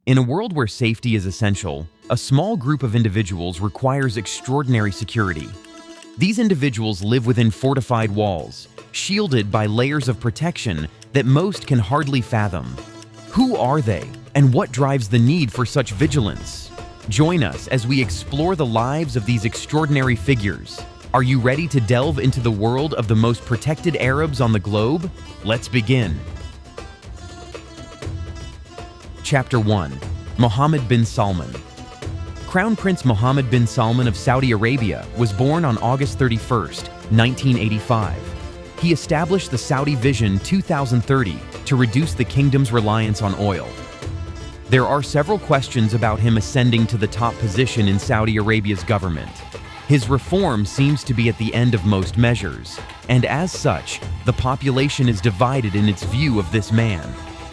In a world where safety is essential, a small group of individuals requires extraordinary security. These individuals live within fortified walls, shielded by layers of protection that most can hardly fathom. Who are they, and what drives the need for such vigilance? Join us as we explore the lives of these extraordinary figures. Are you ready to delve into the world of the most protected Arabs on the globe? Let's begin. Chapter 1. Mohammed bin Salman. Crown Prince Mohammed bin Salman of Saudi Arabia was born on August 31, 1985. He established the Saudi Vision 2030 to reduce the kingdom's reliance on oil. There are several questions about him ascending to the top position in Saudi Arabia's government. His reform seems to be at the end of most measures, and as such, the population is divided in its view of this man.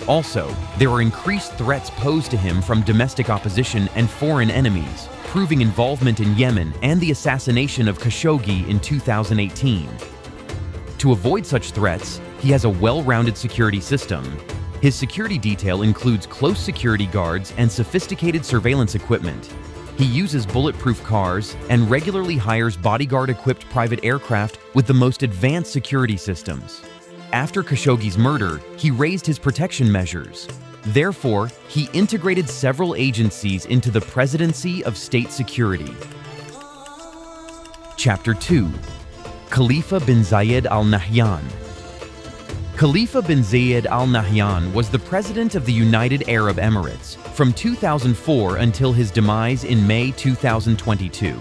Also, there are increased threats posed to him from domestic opposition and foreign enemies, proving involvement in Yemen and the assassination of Khashoggi in 2018. To avoid such threats, he has a well-rounded security system. His security detail includes close security guards and sophisticated surveillance equipment. He uses bulletproof cars and regularly hires bodyguard-equipped private aircraft with the most advanced security systems. After Khashoggi's murder, he raised his protection measures. Therefore, he integrated several agencies into the Presidency of State Security. Chapter 2. Khalifa bin Zayed Al Nahyan. Khalifa bin Zayed Al Nahyan was the president of the United Arab Emirates from 2004 until his demise in May 2022.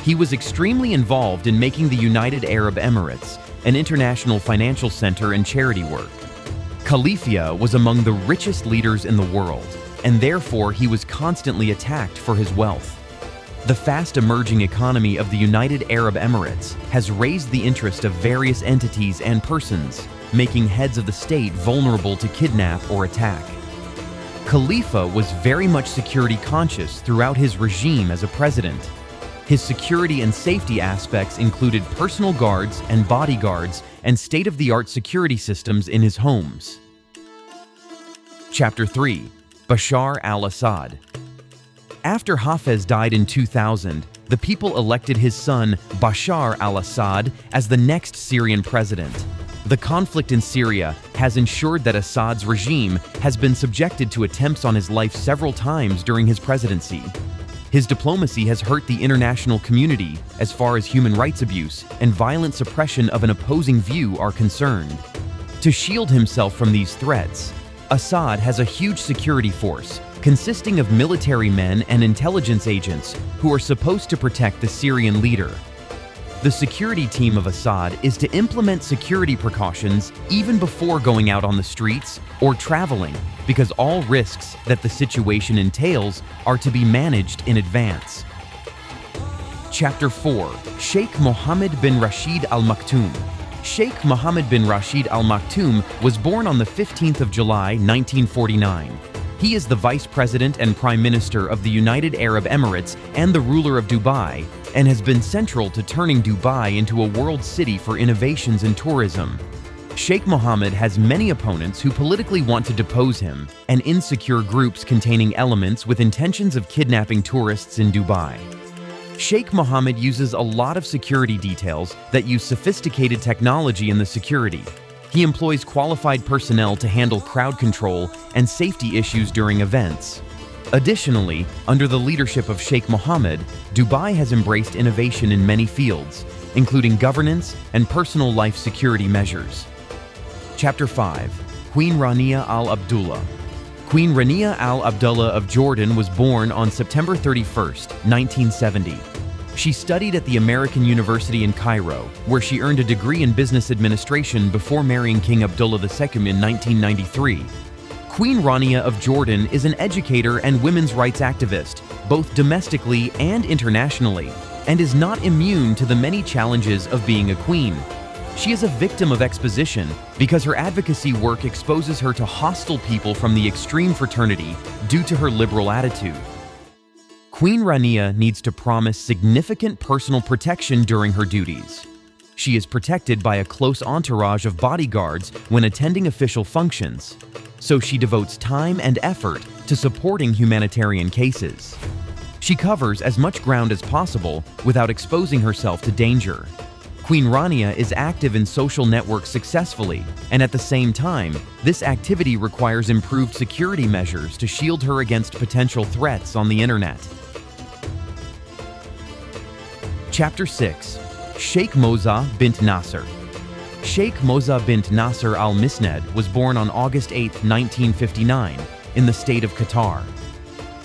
He was extremely involved in making the United Arab Emirates an international financial center and charity work. Khalifa was among the richest leaders in the world, and therefore he was constantly attacked for his wealth. The fast emerging economy of the United Arab Emirates has raised the interest of various entities and persons, making heads of the state vulnerable to kidnap or attack. Khalifa was very much security conscious throughout his regime as a president. His security and safety aspects included personal guards and bodyguards and state-of-the-art security systems in his homes. Chapter 3. Bashar al-Assad. After Hafez died in 2000, the people elected his son Bashar al-Assad as the next Syrian president. The conflict in Syria has ensured that Assad's regime has been subjected to attempts on his life several times during his presidency. His diplomacy has hurt the international community as far as human rights abuse and violent suppression of an opposing view are concerned. To shield himself from these threats, Assad has a huge security force consisting of military men and intelligence agents who are supposed to protect the Syrian leader. The security team of Assad is to implement security precautions even before going out on the streets or traveling, because all risks that the situation entails are to be managed in advance. Chapter 4. Sheikh Mohammed bin Rashid Al Maktoum. Sheikh Mohammed bin Rashid Al Maktoum was born on the 15th of July, 1949. He is the Vice President and Prime Minister of the United Arab Emirates and the ruler of Dubai, and has been central to turning Dubai into a world city for innovations in tourism. Sheikh Mohammed has many opponents who politically want to depose him, and insecure groups containing elements with intentions of kidnapping tourists in Dubai. Sheikh Mohammed uses a lot of security details that use sophisticated technology in the security. He employs qualified personnel to handle crowd control and safety issues during events. Additionally, under the leadership of Sheikh Mohammed, Dubai has embraced innovation in many fields, including governance and personal life security measures. Chapter 5. Queen Rania Al Abdullah. Queen Rania Al Abdullah of Jordan was born on September 31, 1970. She studied at the American University in Cairo, where she earned a degree in business administration before marrying King Abdullah II in 1993. Queen Rania of Jordan is an educator and women's rights activist, both domestically and internationally, and is not immune to the many challenges of being a queen. She is a victim of exposition because her advocacy work exposes her to hostile people from the extreme fraternity due to her liberal attitude. Queen Rania needs to promise significant personal protection during her duties. She is protected by a close entourage of bodyguards when attending official functions, so she devotes time and effort to supporting humanitarian cases. She covers as much ground as possible without exposing herself to danger. Queen Rania is active in social networks successfully, and at the same time, this activity requires improved security measures to shield her against potential threats on the internet. Chapter 6. Sheikh Moza bint Nasser. Sheikh Moza bint Nasser al-Misned was born on August 8, 1959, in the state of Qatar.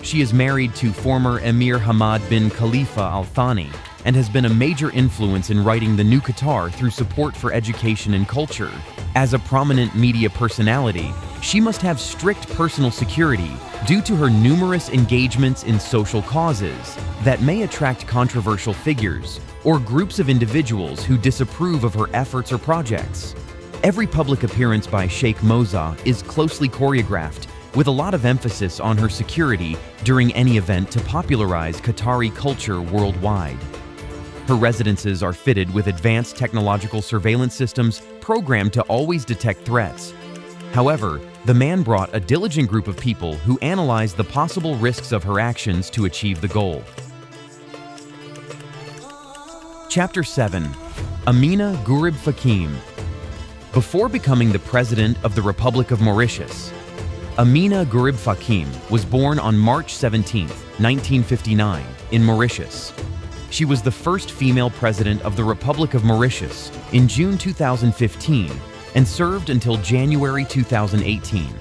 She is married to former Emir Hamad bin Khalifa Al Thani and has been a major influence in writing the new Qatar through support for education and culture. As a prominent media personality, she must have strict personal security due to her numerous engagements in social causes that may attract controversial figures or groups of individuals who disapprove of her efforts or projects. Every public appearance by Sheikh Moza is closely choreographed, with a lot of emphasis on her security during any event to popularize Qatari culture worldwide. Her residences are fitted with advanced technological surveillance systems programmed to always detect threats. However, the man brought a diligent group of people who analyzed the possible risks of her actions to achieve the goal. Chapter 7. Amina Gurib Fakim. Before becoming the President of the Republic of Mauritius, Amina Gurib Fakim was born on March 17, 1959, in Mauritius. She was the first female president of the Republic of Mauritius in June 2015 and served until January 2018.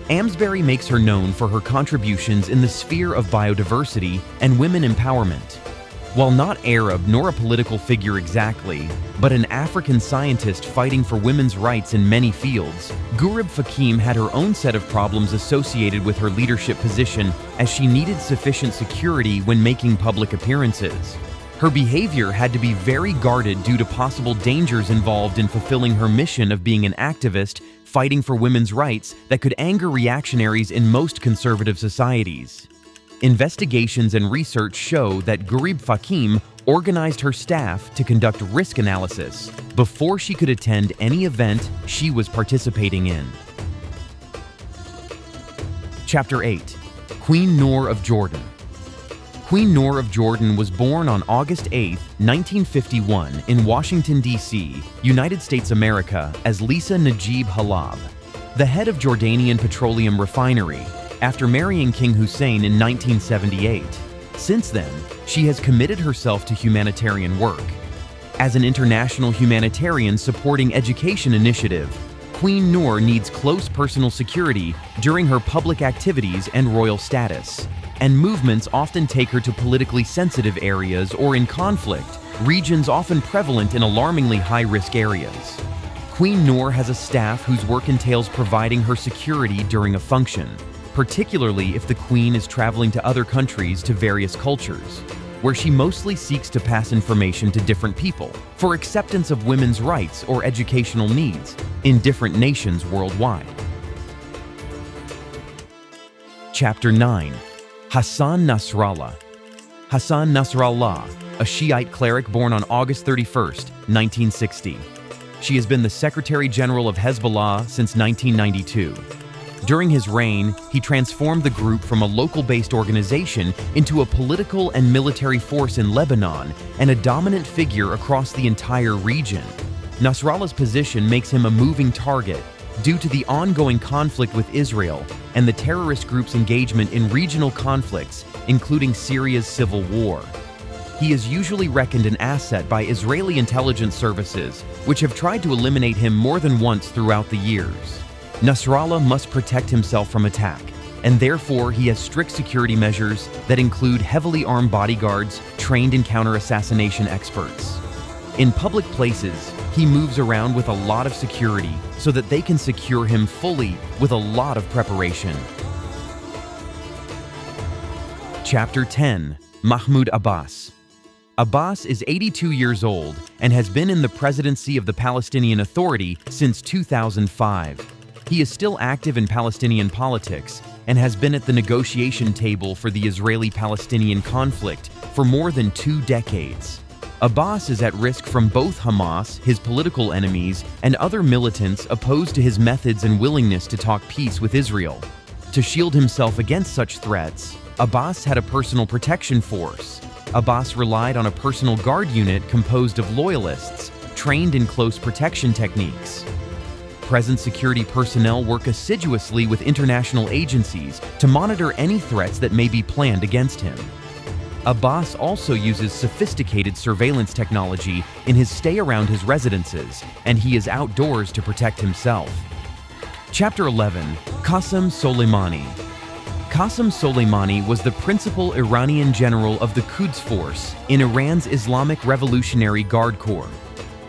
Amsbury makes her known for her contributions in the sphere of biodiversity and women empowerment. While not Arab nor a political figure exactly, but an African scientist fighting for women's rights in many fields, Gurib Fakim had her own set of problems associated with her leadership position as she needed sufficient security when making public appearances. Her behavior had to be very guarded due to possible dangers involved in fulfilling her mission of being an activist fighting for women's rights that could anger reactionaries in most conservative societies. Investigations and research show that Gurib Fakim organized her staff to conduct risk analysis before she could attend any event she was participating in. Chapter 8. Queen Noor of Jordan. Queen Noor of Jordan was born on August 8, 1951 in Washington, D.C., United States America as Lisa Najib Halab, the head of Jordanian Petroleum Refinery, after marrying King Hussein in 1978. Since then, she has committed herself to humanitarian work. As an international humanitarian supporting education initiative, Queen Noor needs close personal security during her public activities and royal status, and movements often take her to politically sensitive areas or in conflict, regions often prevalent in alarmingly high-risk areas. Queen Noor has a staff whose work entails providing her security during a function, particularly if the Queen is traveling to other countries to various cultures, where she mostly seeks to pass information to different people for acceptance of women's rights or educational needs in different nations worldwide. Chapter 9. Hassan Nasrallah. Hassan Nasrallah, a Shiite cleric born on August 31, 1960. She has been the Secretary General of Hezbollah since 1992. During his reign, he transformed the group from a local-based organization into a political and military force in Lebanon and a dominant figure across the entire region. Nasrallah's position makes him a moving target due to the ongoing conflict with Israel and the terrorist group's engagement in regional conflicts, including Syria's civil war. He is usually reckoned an asset by Israeli intelligence services, which have tried to eliminate him more than once throughout the years. Nasrallah must protect himself from attack, and therefore he has strict security measures that include heavily armed bodyguards trained in counter-assassination experts. In public places, he moves around with a lot of security so that they can secure him fully with a lot of preparation. Chapter 10. Mahmoud Abbas. Abbas is 82 years old and has been in the presidency of the Palestinian Authority since 2005. He is still active in Palestinian politics and has been at the negotiation table for the Israeli-Palestinian conflict for more than 2 decades. Abbas is at risk from both Hamas, his political enemies, and other militants opposed to his methods and willingness to talk peace with Israel. To shield himself against such threats, Abbas had a personal protection force. Abbas relied on a personal guard unit composed of loyalists, trained in close protection techniques. Present security personnel work assiduously with international agencies to monitor any threats that may be planned against him. Abbas also uses sophisticated surveillance technology in his stay around his residences, and he is outdoors to protect himself. Chapter 11. Qasem Soleimani. Qasem Soleimani was the principal Iranian general of the Quds Force in Iran's Islamic Revolutionary Guard Corps.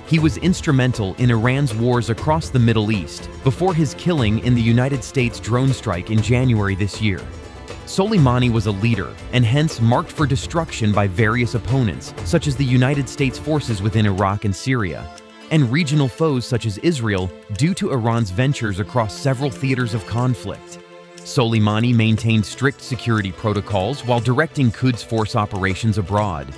He was instrumental in Iran's wars across the Middle East before his killing in the United States drone strike in January this year. Soleimani was a leader and hence marked for destruction by various opponents, such as the United States forces within Iraq and Syria, and regional foes such as Israel due to Iran's ventures across several theaters of conflict. Soleimani maintained strict security protocols while directing Quds Force operations abroad.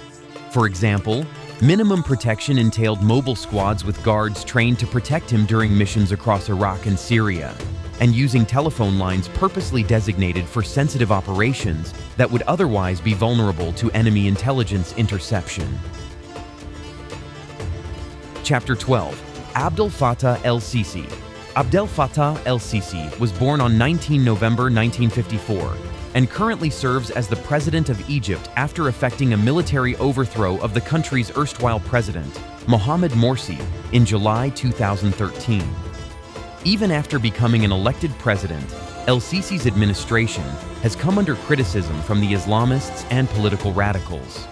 For example, minimum protection entailed mobile squads with guards trained to protect him during missions across Iraq and Syria, and using telephone lines purposely designated for sensitive operations that would otherwise be vulnerable to enemy intelligence interception. Chapter 12. Abdel Fattah el-Sisi. Abdel Fattah el-Sisi was born on 19 November 1954 and currently serves as the President of Egypt after effecting a military overthrow of the country's erstwhile president, Mohamed Morsi, in July 2013. Even after becoming an elected president, el-Sisi's administration has come under criticism from the Islamists and political radicals.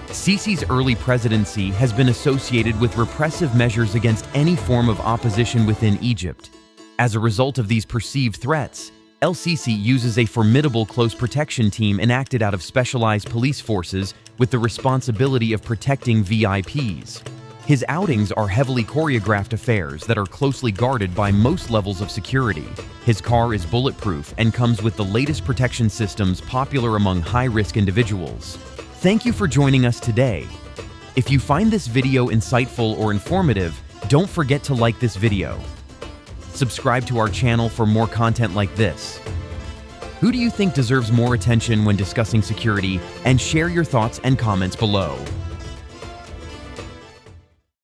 Sisi's early presidency has been associated with repressive measures against any form of opposition within Egypt. As a result of these perceived threats, el-Sisi uses a formidable close protection team enacted out of specialized police forces with the responsibility of protecting VIPs. His outings are heavily choreographed affairs that are closely guarded by most levels of security. His car is bulletproof and comes with the latest protection systems popular among high-risk individuals. Thank you for joining us today. If you find this video insightful or informative, don't forget to like this video. Subscribe to our channel for more content like this. Who do you think deserves more attention when discussing security? And share your thoughts and comments below.